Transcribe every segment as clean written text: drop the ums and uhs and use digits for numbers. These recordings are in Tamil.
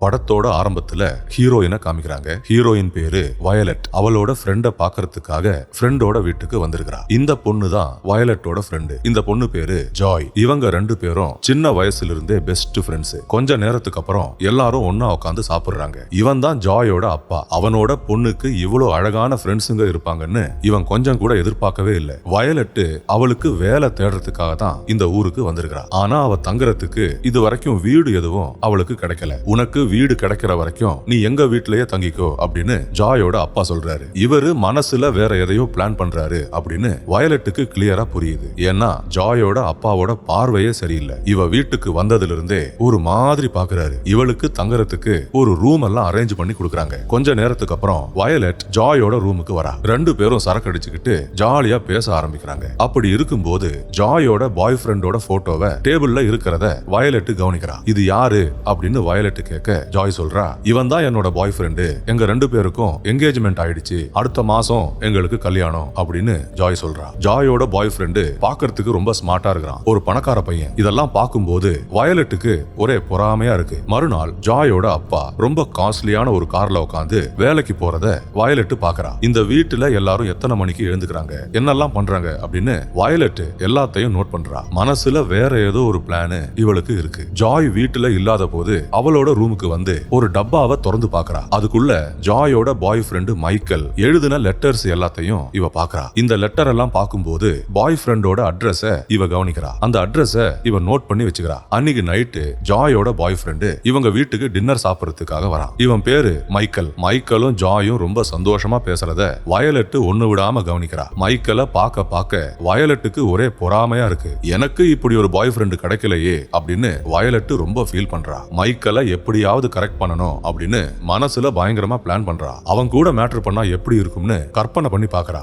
படத்தோட ஆரம்பத்துல ஹீரோயினை காமிக்கிறாங்க. ஹீரோயின் பேரு வயலட். அவளோட ஃப்ரெண்ட பாக்குறதுக்காக ஃப்ரெண்டோட வீட்டுக்கு வந்திருக்கிறா. இந்த பொண்ணு தான் வயலட்டோட ஃப்ரெண்டு. இந்த பொண்ணு பேரு ஜாய். இவங்க ரெண்டு பேரும் சின்ன வயசுல இருந்தே பெஸ்ட் ஃப்ரெண்ட்ஸ். கொஞ்ச நேரத்துக்கு அப்புறம் எல்லாரும் ஒன்னா உட்காந்து சாப்பிடுறாங்க. இவன் தான் ஜாயோட அப்பா. அவனோட பொண்ணுக்கு இவ்வளவு அழகான ஃப்ரெண்ட்ஸுங்க இருப்பாங்கன்னு இவன் கொஞ்சம் கூட எதிர்பார்க்கவே இல்லை. வயலட்டு அவளுக்கு வேலை தேடுறதுக்காக தான் இந்த ஊருக்கு வந்திருக்கிறா. ஆனா அவ தங்குறதுக்கு இது வரைக்கும் வீடு எதுவும் அவளுக்கு கிடைக்கல. உனக்கு வீடு கிடைக்கிற வரைக்கும் நீ எங்க வீட்லயே தங்கிக்கோ அப்படின்னு ஜாயோட அப்பா சொல்றாரு. இவரு மனசுல வேற எதையோ பிளான் பண்றாரு அப்படின்னு வயலட்டுக்கு கிளியரா புரியுது. ஏன்னா ஜாயோட அப்பாவோட பார்வையே சரியில்லை. இவ வீட்டுக்கு வந்ததுல இருந்தே ஒரு மாதிரி பாக்குறாரு. இவளுக்கு தங்குறதுக்கு ஒரு ரூம் எல்லாம் அரேஞ்ச் பண்ணி கொடுக்கறாங்க. கொஞ்ச நேரத்துக்கு அப்புறம் வயலட் ஜாயோட ரூமுக்கு வரா. ரெண்டு பேரும் சரக்கு அடிச்சுக்கிட்டு ஜாலியா பேச ஆரம்பிக்கிறாங்க. அப்படி இருக்கும்போது ஜாயோட பாய் ஃப்ரெண்டோட போட்டோவை டேபிள்ல இருக்கிறத வயலட் கவனிக்கிறா. இது யாரு அப்படின்னு வயலட் கேட்க ஜாய் சொல்றா, இவன் தான் என்னோட பாய் ஃப்ரெண்டு. எங்க ரெண்டு பேருக்கும் என்கேஜ்மெண்ட் ஆயிடுச்சு. அடுத்த மாசம் எங்களுக்கு கல்யாணம் அப்படின்னு ஜாய் சொல்றா. ஜாயோட பாய் ஃப்ரெண்டு பாக்குறதுக்கு ரொம்ப ஸ்மார்ட்டா இருக்கிறான். ஒரு பணக்கார பையன். இதெல்லாம் பார்க்கும்போது வயலட்டுக்கு ஒரே பொறாமையா இருக்கு. மறுநாள் ஜாயோட அப்பா ரொம்ப காஸ்ட்லியான ஒரு கார்ல உட்காந்து வேலைக்கு போறத வயலட் பாக்குறா. இந்த வீட்டுல எல்லாரும் எத்தனை மணிக்கு எழுந்துக்கிறாங்க, என்னெல்லாம் பண்றாங்க அப்படின்னு வயலட் எல்லாத்தையும் நோட் பண்றா. மனசுல வேற ஏதோ ஒரு பிளான் இவளுக்கு இருக்கு. ஜாய் வீட்டுல இல்லாத போது அவளோட ரூமுக்கு வந்து ஒரு டப்பாவை திறந்து பாக்குறா. அதுக்குள்ள ஜாயோட பாய் ஃப்ரெண்டு மைக்கேல் எழுதின லெட்டர்ஸ் எல்லாத்தையும் இவ பாக்குறா. இந்த லெட்டர் எல்லாம் பார்க்கும்போது பாய் ஃப்ரெண்டோட அட்ரஸ இவ கவனிக்கிறா. அந்த அட்ரஸ இவ நோட் பண்ணி வச்சுக்கிறா. அன்னைக்கு நைட்டு ஜாயோட பாய் ஃப்ரெண்டு இவங்க வீட்டுக்கு டின்னர் சாப்பிடறதுக்காக வரா. இவன் பேரு மைக்கேல். மைக்கேலும் ஜாயும் ரொம்ப சந்தோஷமா பேசுறத வயலட் ஒண்ணு விடாம கவனிக்கிறா. மைக்கேலை பார்க்க பார்க்க வயலட்டுக்கு ஒரே பொறாமையா இருக்கு. எனக்கு இப்படி ஒரு பாய் ஃப்ரெண்டு கிடைக்கலையே அப்படின்னு வயலட் ரொம்ப ஃபீல் பண்றா. மைக்கேலை எப்படியாவது கரெக்ட் பண்ணணும் அப்படின்னு மனசுல பயங்கரமா பிளான் பண்றா. அவன் கூட மேட்டர் பண்ணா எப்படி இருக்கும்னு கற்பனை பண்ணி பாக்குறா.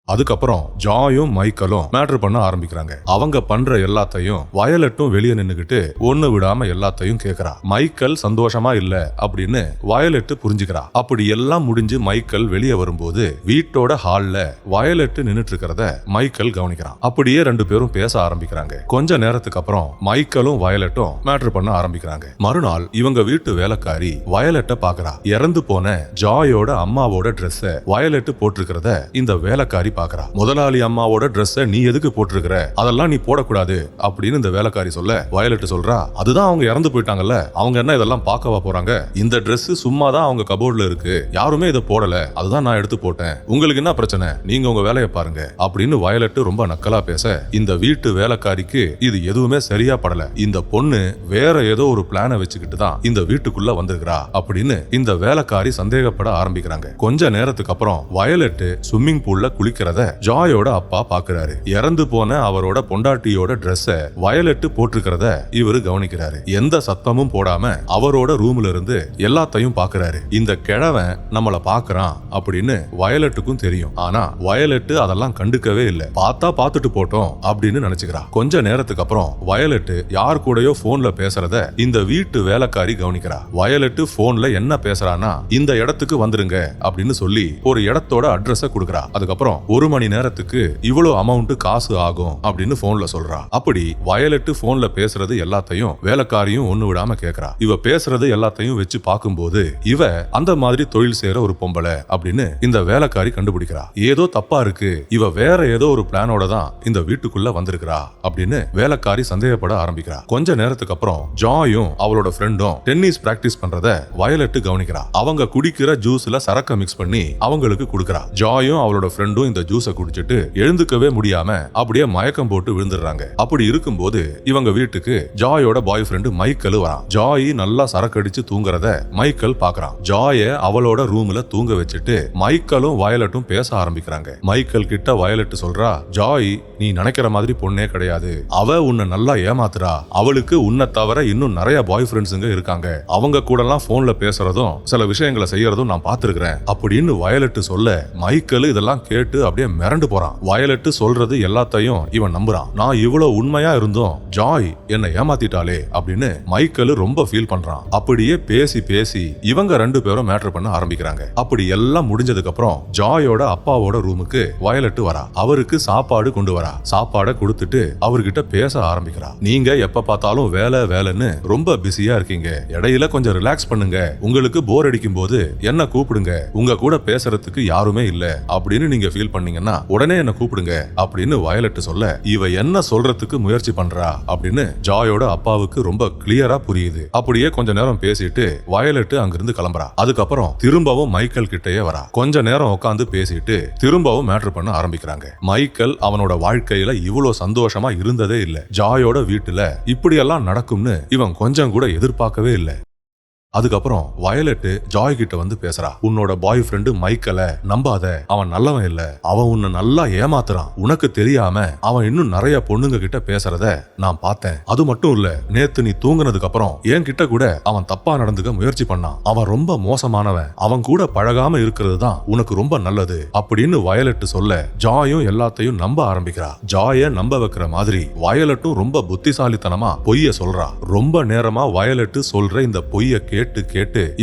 அதுக்கப்புறம் ஜாயும் மைக்கேலும் மேட்டர் பண்ண ஆரம்பிக்கிறாங்க. அவங்க பண்ற எல்லாத்தையும் வயலட்டும் வெளியே நின்னுகிட்டு ஒண்ணு விடாம எல்லாத்தையும் கேக்குறா. மைக்கேல் சந்தோஷமா இல்ல அப்படின்னு வயலட் புரிஞ்சுக்கிறா. அப்படி எல்லாம் முடிஞ்சு மைக்கேல் வெளியே வரும்போது வீட்டோட ஹால்ல வயலட் நின்னுட்டு இருக்கிறத மைக்கேல் கவனிக்கிறான். அப்படியே ரெண்டு பேரும் பேச ஆரம்பிக்கிறாங்க. கொஞ்ச நேரத்துக்கு அப்புறம் மைக்கேலும் வயலட்டும் மேட்டர் பண்ண ஆரம்பிக்கிறாங்க. மறுநாள் இவங்க வீட்டு வேலைக்காரி வயலட்ட பாக்குறா. இறந்து போன ஜாயோட அம்மாவோட ட்ரெஸ்ஸ வயலட் போட்டிருக்கிறத இந்த வேலைக்காரி பாக்குறா. முதலாளி அம்மாவோட ட்ரெஸ்ஸ நீ எதுக்கு போட்டிருக்கிற, அதெல்லாம் நீ போடக்கூடாது அப்படின்னு இந்த வேலைக்காரி சொல்ல வயலட் சொல்றா, அதுதான் அவங்க இறந்து போயிட்டாங்கல்ல, அவங்க என்ன இதெல்லாம் பார்க்கவா போறாங்க, இந்த ட்ரெஸ் சும்மா தான் அவங்க கபோர்ட்ல இருக்கு, யாருமே இதை போடல, அதுதான் நான் எடுத்து போட்டேன், உங்களுக்கு என்ன பிரச்சனை, நீங்க உங்க வேலையை பாருங்க அப்படின்னு வயலட் ரொம்ப நக்கலா பேச இந்த வீட்டு வேலைக்காரிக்கு இது எதுவுமே சரியா படல. இந்த பொண்ணு வேற ஏதோ ஒரு பிளான வச்சுக்கிட்டு தான் இந்த வீட்டுக்குள்ள வந்திருக்கிறா அப்படின்னு இந்த வேலைக்காரி சந்தேகப்பட ஆரம்பிக்கிறாங்க. கொஞ்ச நேரத்துக்கு அப்புறம் வயலட் ஸ்விம்மிங் பூல்ல குளிக்கிறத ஜாயோட அப்பா பாக்குறாரு. இறந்து போன அவரோட பொண்டாட்டியோட ட்ரெஸ்ஸ வயலட் போட்டிருக்கிறத இவரு கவனிக்கிறாரு. எந்த சத்தமும் போடாம அவரோட ரூம்ல இருந்து எல்லாத்தையும் பாக்குறாரு. இந்த கிழவன் நம்மள பாக்குறான் அப்படின்னு வயலட்டுக்கும் தெரியும். ஆனா வயலட் அதெல்லாம் கண்டுக்கவே இல்லை. பார்த்தா பார்த்துட்டு போட்டோம் அப்படின்னு நினைச்சுக்கிறா. கொஞ்ச நேரத்துக்கு அப்புறம் வயலட் யார் கூடயோ போன்ல பேசுறத இந்த வீட்டு வேலைக்காரி கவனிக்கிறா. வயலட் போன்ல என்ன பேசுறானா, இந்த இடத்துக்கு வந்துருங்க அப்படின்னு சொல்லி ஒரு இடத்தோட அட்ரஸ கொடுக்கறா. அதுக்கப்புறம் ஒரு மணி நேரத்துக்கு இவ்வளவு அமௌண்ட் காசு ஆகும் அப்படின்னு போன்ல சொல்றா. அப்படி வயலட் போன்ல பேசுறது எல்லாத்தையும் வேலைக்காரியும் ஒண்ணு விடாம கேக்குறா. இவ பேசுறது எல்லாத்தையும் வச்சு பார்க்கும்போது இவ அந்த மாதிரி தொழில் செய்யற ஒரு பொம்பளை அப்படின்னு இந்த வேலைக்காரி கண்டுபிடிக்கிறா. ஏதோ தப்பா இருக்கு, இவ வேற ஏதோ ஒரு பிளானோட தான் இந்த வீட்டுக்குள்ள வந்திருக்கிறா அப்படின்னு வேலைக்காரி சந்தேகப்பட ஆரம்பிக்கிறா. கொஞ்ச நேரத்துக்கு அப்புறம் ஜாயும் அவளோட ஃப்ரெண்டும் டென்னிஸ் பிராக்டிஸ் பண்றத வயலட் கவனிக்கிறா. அவங்க குடிக்கிற ஜூஸ்ல சரக்க மிக்ஸ் பண்ணி அவங்களுக்கு கொடுக்கறா. ஜாயும் அவளோட ஃப்ரெண்டும் இந்த ஜூஸை குடிச்சிட்டு எழுந்துக்கவே முடியாம அப்படியே மயக்கம் போட்டு விழுந்துடுறாங்க. அப்படி இருக்கும்போது இவங்க வீட்டுக்கு ஜாயோட பாய் ஃப்ரெண்டு மைக்கேல் வரான். ஜாய் நல்லா சரக்கடிச்சு தூங்குறத மைக்கேல் பாக்குறான். ஜாய அவளோட ரூம்ல தூங்க வச்சுட்டு மைக்கேலும் வயலட்டும் பேச ஆரம்பிக்கிறாங்க. மைக்கேல் கிட்ட வயலட் சொல்றா, ஜாய் நீ நினைக்கிற மாதிரி பொண்ணே கிடையாது, அவ உன்னை நல்லா ஏமாத்துறா, அவளுக்கு உன்னை தவிர இன்னும் நிறைய பாய் ஃப்ரெண்ட்ஸுங்க இருக்காங்க, அவங்க கூட எல்லாம் போன்ல பேசுறதும் சில விஷயங்களை செய்யறதும் நான் பாத்துருக்கிறேன் அப்படின்னு வயலட் சொல்ல மைக்கேல் இதெல்லாம் கேட்டு அப்படியே மிரண்டு போறான். வயலட் சொல்றது எல்லாத்தையும் இவன் நம்புறான். நான் இவ்வளவு உண்மையா இருந்தும் ஜாய் என்ன ஏமாத்திட்டாலே அப்படின்னு மைக்கேல் ரொம்ப ஃபீல் பண்றான். அப்படியே பேசி பேசி இவங்க ரெண்டு பேரும் மேட்டர் பண்ண ஆரம்பிக்கிறாங்க. அப்படி எல்லாம் முடிஞ்சதுக்கு அப்புறம் ஜாயோட அப்பாவோட ரூமுக்கு வயலட் வரா. அவருக்கு சாப்பாடு கொண்டு வரா. சாப்பாடை கொடுத்துட்டு அவர்கிட்ட பேச ஆரம்பிக்கிறா. நீங்க எப்ப பார்த்தாலும் வேலை வேலைன்னு ரொம்ப பிஸியா இருக்கீங்க. இடையில கொஞ்சம் ரிலாக்ஸ் பண்ணுங்க. உங்களுக்கு போர் அடிக்கும் போது என்ன கூப்பிடுங்க. உங்க கூட பேசுறதுக்கு யாருமே இல்ல அப்படின்னு நீங்க ஃபீல் பண்ணீங்கன்னா உடனே என்ன கூப்பிடுங்க அப்படின்னு வயலட் சொல்ல, இவ என்ன சொல்றதுக்கு முயற்சி பண்றா அப்படின்னு ஜாயோட அப்பாவுக்கு ரொம்ப கிளியரா புரியுது. அப்படியே கொஞ்ச நேரம் பேசிட்டு வயலட் அங்கிருந்து கிளம்புறா. அதுக்கப்புறம் திரும்பவும் மைக்கேல் கிட்டயே வரா. கொஞ்ச நேரம் உட்காந்து பேசிட்டு திரும்பவும் மேட்டர் பண்ண ஆரம்பிக்கிறாங்க. மைக்கேல் அவனோட வாழ்க்கையில இவ்வளவு சந்தோஷமா இருந்ததே இல்ல. ஜாயோட வீட்டுல இப்படியெல்லாம் நடக்கும்னு இவன் கொஞ்சம் கூட எதிர்பார்க்கவே இல்லை. அதுக்கப்புறம் வயலட் ஜாய் கிட்ட வந்து பேசுறா. உன்னோட பாய் ஃப்ரெண்டு மைக்கேலை நம்பாத, அவன் நல்லவன் இல்ல, அவன் உன்னை நல்லா ஏமாத்துறான். உனக்கு தெரியாம அவன் இன்னும் நிறைய பொண்ணுங்க கிட்ட பேசுறத நான் பார்த்தேன். அது மட்டும் இல்ல, நேத்து நீ தூங்குனதுக்கு அப்புறம் என் கிட்ட கூட அவன் தப்பா நடந்துக்க முயற்சி பண்ணான். அவன் ரொம்ப மோசமானவன். அவன் கூட பழகாம இருக்கிறது தான் உனக்கு ரொம்ப நல்லது அப்படின்னு வயலட் சொல்ல ஜாயும் எல்லாத்தையும் நம்ப ஆரம்பிக்கிறா. ஜாய நம்ப வைக்கிற மாதிரி வயலட்டும் ரொம்ப புத்திசாலித்தனமா பொய்ய சொல்றா. ரொம்ப நேரமா வயலட் சொல்ற இந்த பொய்ய கேட்டு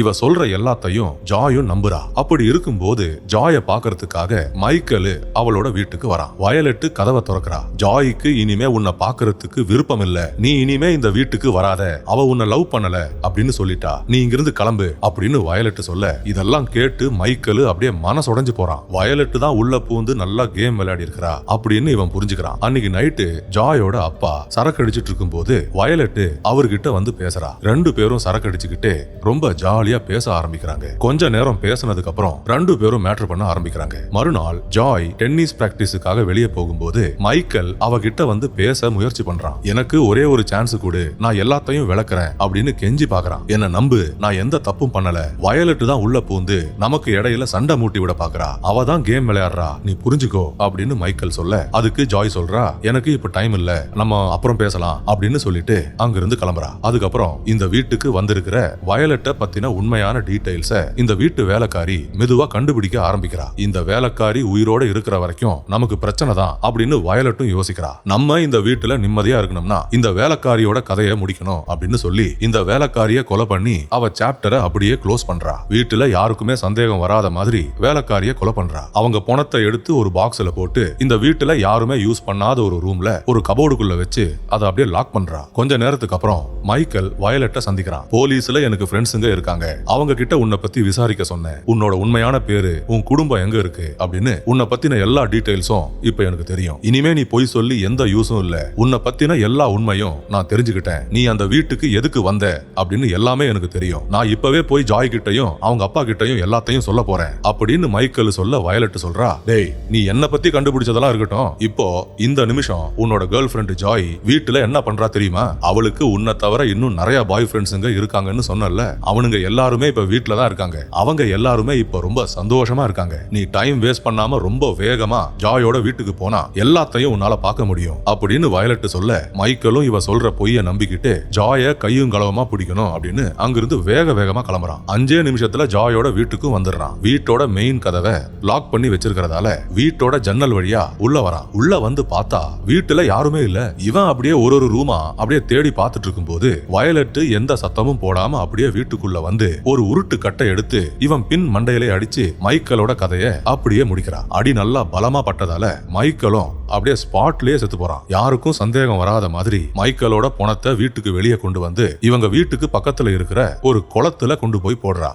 இவ சொல்ற எல்லாத்தையும் ஜாயும் நம்புறா. அப்படி இருக்கும்போது ஜாய பாக்குறதுக்காக மைக்கேல் அவளோட வீட்டுக்கு வரான். வயலட் கதவை திறக்கிறா. ஜாய்க்கு இனிமே உன்னை பாக்குறதுக்கு விருப்பம் இல்ல, நீ இனிமே இந்த வீட்டுக்கு வராத, அவ உன்னை லவ் பண்ணல அப்படின்னு சொல்லிட்டா, நீ இங்கிருந்து கிளம்பு அப்படின்னு வயலட் சொல்ல, இதெல்லாம் கேட்டு மைக்கேல் அப்படியே மனசுடைஞ்சு போறான். வயலட் தான் உள்ள பூந்து நல்லா கேம் விளையாடி இருக்கிறா அப்படின்னு இவன் புரிஞ்சுக்கிறான். அன்னைக்கு நைட்டு ஜாயோட அப்பா சரக்கு அடிச்சிட்டு இருக்கும் போது வயலட் அவர்கிட்ட வந்து பேசுறா. ரெண்டு பேரும் சரக்கு அடிச்சுக்கிட்டு ரொம்ப ஜாலியா பேச ஆரம்பிக்கிறாங்க. கொஞ்ச நேரம் பேசினதுக்கு அப்புறம் ரெண்டு பேரும் மேட்டர் பண்ண ஆரம்பிக்கிறாங்க. மறுநாள் ஜாய் டென்னிஸ் பிராக்டிஸுக்காக வெளியே போகும்போது மைக்கேல் அவகிட்ட வந்து பேச முயற்சி பண்றான். எனக்கு ஒரே ஒரு சான்ஸ் கொடு, நான் எல்லாத்தையும் விளக்குறேன் அப்படின்னு கெஞ்சி பாக்குறான். என்ன நம்பு, நான் எந்த தப்பும் பண்ணல. வயலட் தான் உள்ள பூந்து நமக்கு இடையில சண்டை மூட்டி விட பாக்குறா. அவ தான் கேம் விளையாடுறா, நீ புரிஞ்சுக்கோ அப்படின்னு மைக்கேல் சொல்ல, அதுக்கு ஜாய் சொல்றா, எனக்கு இப்ப டைம் இல்ல, நம்ம அப்புறம் பேசலாம் அப்படின்னு சொல்லிட்டு அங்கிருந்து கிளம்புறா. அதுக்கப்புறம் இந்த வீட்டுக்கு வந்திருக்கிற வயலட்ட பத்தின உண்மையான டீடைல்ஸ இந்த வீட்டு வேலைக்காரி மெதுவா கண்டுபிடிக்க ஆரம்பிக்கிறா. இந்த வேலைக்காரி உயிரோட இருக்கிற வரைக்கும் நமக்கு பிரச்சனை தான் அப்படின்னு வயலட்டும் யோசிக்கிறா. நம்ம இந்த வீட்டுல நிம்மதியா இருக்கணும்னா இந்த வேலைக்காரியோட கதையை முடிக்கணும் அப்படின்னு சொல்லி இந்த வேலைக்காரிய கொலை பண்ணி அவ சாப்டரை அப்படியே க்ளோஸ் பண்றா. வீட்டுல யாருக்குமே சந்தேகம் வராத மாதிரி வேலைக்காரிய கொலை பண்றா. அவங்க பணத்தை எடுத்து ஒரு பாக்ஸ்ல போட்டு இந்த வீட்டுல யாருமே யூஸ் பண்ணாத ஒரு ரூம்ல ஒரு கபோர்டுக்குள்ள வச்சு அதை அப்படியே லாக் பண்றா. கொஞ்ச நேரத்துக்கு அப்புறம் மைக்கேல் வயலட்ட சந்திக்கிறான். போலீஸ்ல எனக்கு ஃப்ரெண்ட்ஸுங்க இருக்காங்க, அவங்க கிட்ட உன்னை பத்தி விசாரிக்க சொன்னேன். உன்னோட உண்மையான பேரு, உன் குடும்பம் எங்க இருக்கு அப்படின்னு உன்னை பத்தின எல்லா டீடைல்ஸும் இப்ப எனக்கு தெரியும். இனிமே நீ பொய் சொல்லி எந்த யூஸும் இல்ல. உன்னை பத்தின எல்லா உண்மையும் நான் தெரிஞ்சுக்கிட்டேன். நீ அந்த வீட்டுக்கு எதுக்கு வந்த அப்படின்னு எல்லாமே எனக்கு தெரியும். நான் இப்பவே போய் ஜாய் கிட்டையும் அவங்க அப்பா கிட்டையும் எல்லாத்தையும் சொல்ல போறேன் அப்படின்னு மைக்கேல் சொல்ல வயலட் சொல்றா, டேய் நீ என்ன பத்தி கண்டுபிடிச்சதெல்லாம் இருக்கட்டும், இப்போ இந்த நிமிஷம் உன்னோட கேர்ள் ஃப்ரெண்ட் ஜாய் வீட்டுல என்ன பண்றா தெரியுமா? அவளுக்கு உன்னை தவிர இன்னும் நிறைய பாய் ஃப்ரெண்ட்ஸுங்க இருக்காங்கன்னு சொன்னல, அவனுங்க எல்லாருமே இப்ப வீட்டுல தான் இருக்காங்க. அவங்க எல்லாருமே இப்ப ரொம்ப சந்தோஷமா இருக்காங்க. நீ டைம் வேஸ்ட் பண்ணாம ரொம்ப வேகமா ஜாயோட வீட்டுக்கு போனா எல்லாத்தையும் உன்னால பார்க்க முடியும் அப்படின்னு வயலட் சொல்ல, மைக்கேலும் இவ சொல்ற பொய்ய நம்பிக்கிட்டு ஜாய கையும் களவமா பிடிக்கணும் அப்படின்னு அங்கிருந்து வேக வேகமா கிளம்புறான். 5 நிமிஷத்துல ஜாயோட வீட்டுக்கும் வந்துடுறான். வீட்டோட மெயின் கதவை லாக் பண்ணி வச்சிருக்கிறதால வீட்டோட ஜன்னல் வழியா உள்ள வரான். உள்ள வந்து பார்த்தா வீட்டுல யாருமே இல்ல. இவன் அப்படியே ஒரு ரூமா அப்படியே தேடி பார்த்துட்டு இருக்கும் போது வயலட் எந்த சத்தமும் போடாம அப்படியே வீட்டுக்குள்ள வந்து ஒரு உருட்டு கட்டை எடுத்து இவன் பின் மண்டையிலே அடிச்சு மைக்கேலோட கதைய அப்படியே முடிக்கிறான். அடி நல்லா பலமா பட்டதால மைக்கேலும் அப்படியே ஸ்பாட்லயே செத்து போறான். யாருக்கும் சந்தேகம் வராத மாதிரி மைக்கேலோட பணத்தை வீட்டுக்கு வெளியே கொண்டு வந்து இவங்க வீட்டுக்கு பக்கத்துல இருக்கிற ஒரு குளத்துல கொண்டு போய் போடுறா.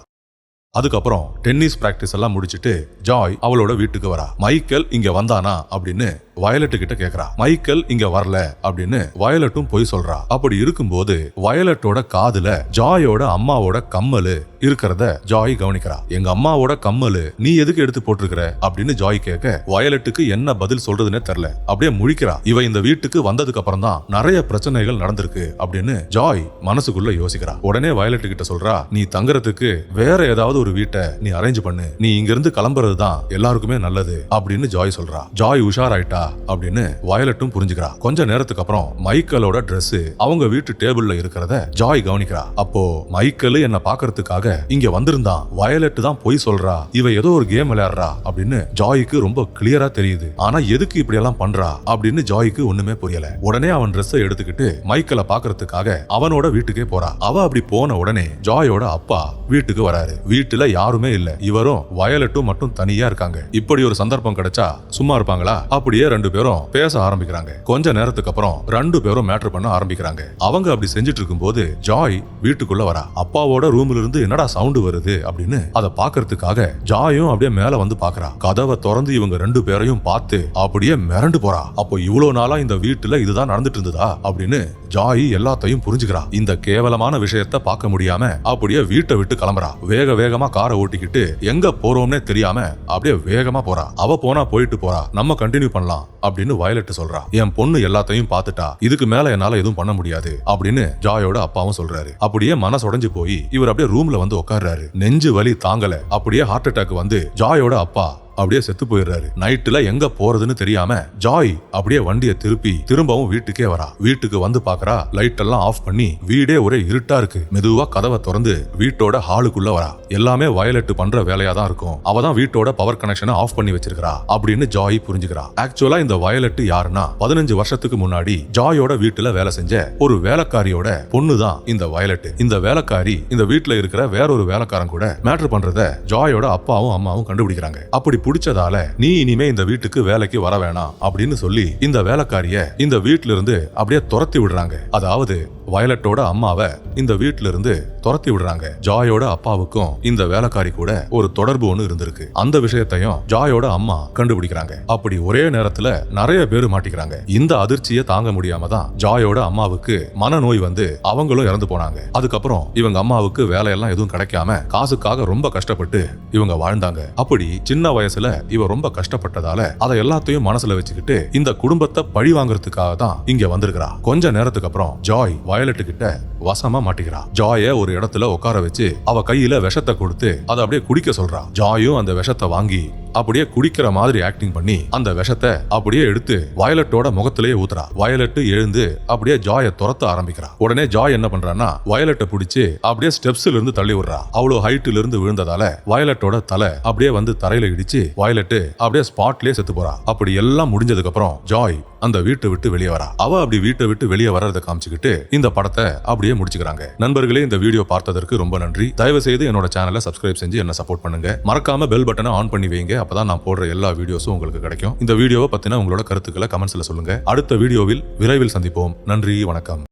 அதுக்கப்புறம் டென்னிஸ் பிராக்டிஸ் எல்லாம் முடிச்சிட்டு ஜாய் அவளோட வீட்டுக்கு வரா. மைக்கேல் இங்க வந்தானா அப்படின்னு வயலட் கிட்ட கேக்குறா. மைக்கேல் இங்க வரல அப்படின்னு வயலட்டும் போய் சொல்றா. அப்படி இருக்கும்போது வயலட்டோட காதுல ஜாயோட அம்மாவோட கம்மல் இருக்கிறத ஜாய் கவனிக்கிறா. எங்க அம்மாவோட கம்மல் நீ எதுக்கு எடுத்து போட்டிருக்கிற அப்படின்னு ஜாய் கேட்க வயலட்டுக்கு என்ன பதில் சொல்றதுன்னே தெரியல. அப்படியே முழிக்கிறா. இவ இந்த வீட்டுக்கு வந்ததுக்கு அப்புறம் தான் நிறைய பிரச்சனைகள் நடந்திருக்கு அப்படின்னு ஜாய் மனசுக்குள்ள யோசிக்கிறா. உடனே வயலட் கிட்ட சொல்றா, நீ தங்குறதுக்கு வேற ஏதாவது ஒரு வீட்டை நீ அரேஞ்ச் பண்ணு, நீ இங்க இருந்து கிளம்புறது தான் எல்லாருக்குமே நல்லது அப்படின்னு ஜாய் சொல்றா. ஜாய் உஷாராயிட்டா. அப்படின்னு வயலட்டும் புரிஞ்சுக்கிறா. கொஞ்ச நேரத்துக்கு அப்புறம் மைக்கேலோட Dress அவங்க வீட்டு டேபிள்ல இருக்கிறத ஜாய் கவனிக்கிறா. அப்போ மைக்கேல் என்ன பாக்குறதுக்காக இங்க வந்திருந்தான், வயலட் தான் போய் சொல்றா, இவ ஏதோ ஒரு கேம் விளையாடுறா அப்படின்னு ஜாய்க்கு ரொம்ப கிளியரா தெரியுது. ஆனா எதுக்கு இப்படி எல்லாம் பண்றா அப்படின்னு ஜாய்க்கு ஒண்ணுமே புரியல. உடனே அவன் Dress எடுத்துக்கிட்டு மைக்கேல பாக்குறதுக்காக அவனோட வீட்டுக்கே போறா. அவ அப்படி போன உடனே ஜாயோட அப்பா வீட்டுக்கு வராரு. வீட்டுல யாருமே இல்ல, இவரும் வயலட்டும் மட்டும் தனியா இருக்காங்க. இப்படி ஒரு சந்தர்ப்பம் கிடைச்சா சும்மா இருப்பாங்களா? அப்படியே ரெண்டு பேரும் பேச ஆரம்பிக்கிறாங்க. கொஞ்ச நேரத்துக்கு அப்புறம் ரெண்டு பேரும் மேட்டர் பண்ண ஆரம்பிக்கிறாங்க. அவங்க அப்படி செஞ்சுட்டு இருக்கும்போது ஜாய் வீட்டுக்குள்ள வரா. அப்பாவோட ரூம்ல இருந்து என்னடா சவுண்ட் வருது அப்படின்னு அதை பாக்குறதுக்காக ஜாயும் அப்படியே மேல வந்து பாக்குறா. கதவை திறந்து இவங்க ரெண்டு பேரையும் பார்த்து அப்படியே மிரண்டு போறா. அப்போ இவ்வளவு நாளா இந்த வீட்டுல இதுதான் நடந்துட்டு இருந்ததா அப்படின்னு ஜாய் எல்லாத்தையும் புரிஞ்சுக்கிறா. இந்த கேவலமான விஷயத்த பார்க்க முடியாம அப்படியே வீட்டை விட்டு கிளம்புறா. வேக வேகமா காரை ஓட்டிக்கிட்டு எங்க போறோம்னே தெரியாம அப்படியே வேகமா போறா. அவ போனா போயிட்டு போறா, நம்ம கண்டினியூ பண்ணலாம் அப்படின்னு வயலட் சொல்றா. என் பொண்ணு எல்லாத்தையும் பார்த்துட்டா, இதுக்கு மேல என்னால எதுவும் பண்ண முடியாது அப்படின்னு ஜாயோட அப்பாவும் சொல்றாரு. அப்படியே மனசு உடைஞ்சு போய் இவர் அப்படியே ரூம்ல வந்து உட்கார்றாரு. நெஞ்சு வலி தாங்கல. அப்படியே ஹார்ட் அட்டாக் வந்து ஜாயோட அப்பா அப்படியே செத்து போயிடுறாரு. நைட்ல எங்க போறதுன்னு தெரியாம ஜாய் அப்படியே வண்டியை திரும்பவும் வீட்டுக்கே வரா. வீட்டுக்கு வந்து பாக்குறா, லைட் எல்லாம் ஆஃப் பண்ணி வீடே ஒரே இருட்டா இருக்கு. மெதுவா கதவை திறந்து வீட்டோட ஹாலுக்குள்ள வரா. எல்லாமே வயலட் பண்ற வேலையா தான் இருக்கும். அவதான் வீட்டோட பவர் கனெக்ஷனை ஆஃப் பண்ணி வச்சிருக்கா அப்படின்னு ஜாய் புரிஞ்சுக்கிறா. ஆக்சுவலா இந்த வயலட் யாருன்னா 15 வருஷத்துக்கு முன்னாடி ஜாயோட வீட்டுல வேலை செஞ்ச ஒரு வேலைக்காரியோட பொண்ணுதான் இந்த வயலட். இந்த வேலைக்காரி இந்த வீட்டுல இருக்கிற வேறொரு வேலைக்காரன் கூட மேட்டர் பண்றத ஜாயோட அப்பாவும் அம்மாவும் கண்டுபிடிக்கிறாங்க. அப்படி பிடிச்சதால நீ இனிமே இந்த வீட்டுக்கு வேலைக்கு வர வேணாம் அப்படின்னு சொல்லி இந்த வேலைக்காரிய இந்த வீட்டுல இருந்து அப்படியே துரத்தி விடுறாங்க. அதாவது வயலட்டோட அம்மாவை இந்த வீட்டுல இருந்து துரத்தி விடுறாங்க. ஜாயோட அப்பாவுக்கும் இந்த வேலைக்காரி கூட ஒரு தொடர்பு ஒண்ணு இருந்திருக்கு. அந்த விஷயத்தையும் ஜாயோட அம்மா கண்டுபிடிக்கிறாங்க. அப்படி ஒரே நேரத்துல நிறைய பேர் மாட்டிக்கிறாங்க. இந்த அதிர்ச்சியை தாங்க முடியாம தான் ஜாயோட அம்மாவுக்கு மனநோய் வந்து அவங்களும் இறந்து போனாங்க. அதுக்கப்புறம் இவங்க அம்மாவுக்கு வேலையெல்லாம் எதுவும் கிடைக்காம காசுக்காக ரொம்ப கஷ்டப்பட்டு இவங்க வாழ்ந்தாங்க. அப்படி சின்ன வயசுல இவ ரொம்ப கஷ்டப்பட்டதால அதை எல்லாத்தையும் மனசுல வச்சுக்கிட்டு இந்த குடும்பத்தை பழி வாங்குறதுக்காக தான் இங்க வந்திருக்கிறா. கொஞ்ச நேரத்துக்கு அப்புறம் ஜாய் வயலட் கிட்ட வசமா மாட்டிக்கிறா. ஜாய ஒரு இடத்துல உட்கார வச்சு அவ கையில விஷத்தை கொடுத்து அதை அப்படியே குடிக்க சொல்றா. ஜாயும் அந்த விஷத்தை வாங்கி அப்படியே குடிக்கிற மாதிரி ஆக்டிங் பண்ணி அந்த விஷத்தை அப்படியே எடுத்து வயலட்டோட முகத்திலேயே ஊத்துறா. வயலட் எழுந்து அப்படியே ஜாய துரத்த ஆரம்பிக்கிறா. உடனே ஜாய் என்ன பண்றான்னா வயலட்டை பிடிச்சு அப்படியே ஸ்டெப்ஸ்ல இருந்து தள்ளி விடுறா. அவ்வளவு ஹைட்ல இருந்து விழுந்ததால வயலட்டோட தலை அப்படியே வந்து தரையில இடிச்சு வயலட் அப்படியே ஸ்பாட்லயே செத்து போறா. அப்படி எல்லாம் முடிஞ்சதுக்கு அப்புறம் ஜாய் அந்த வீட்டை விட்டு வெளியே வரா. அவ அப்படி வீட்டை விட்டு வெளியே வர்றதை காமிச்சுக்கிட்டு இந்த படத்தை அப்படியே முடிச்சுக்கிறாங்க. நண்பர்களே, இந்த வீடியோ பார்த்ததற்கு ரொம்ப நன்றி. தயவு செய்து என்னோட சேனலை சப்ஸ்கிரைப் செஞ்சு என்ன சப்போர்ட் பண்ணுங்க. மறக்காம பெல் பட்டனை ஆன் பண்ணி வைங்க. அப்பதான் நான் போடுற எல்லா வீடியோஸும் உங்களுக்கு கிடைக்கும். இந்த வீடியோவை பத்தின உங்களோட கருத்துக்களை கமெண்ட்ஸ்ல சொல்லுங்க. அடுத்த வீடியோவில் விரைவில் சந்திப்போம். நன்றி, வணக்கம்.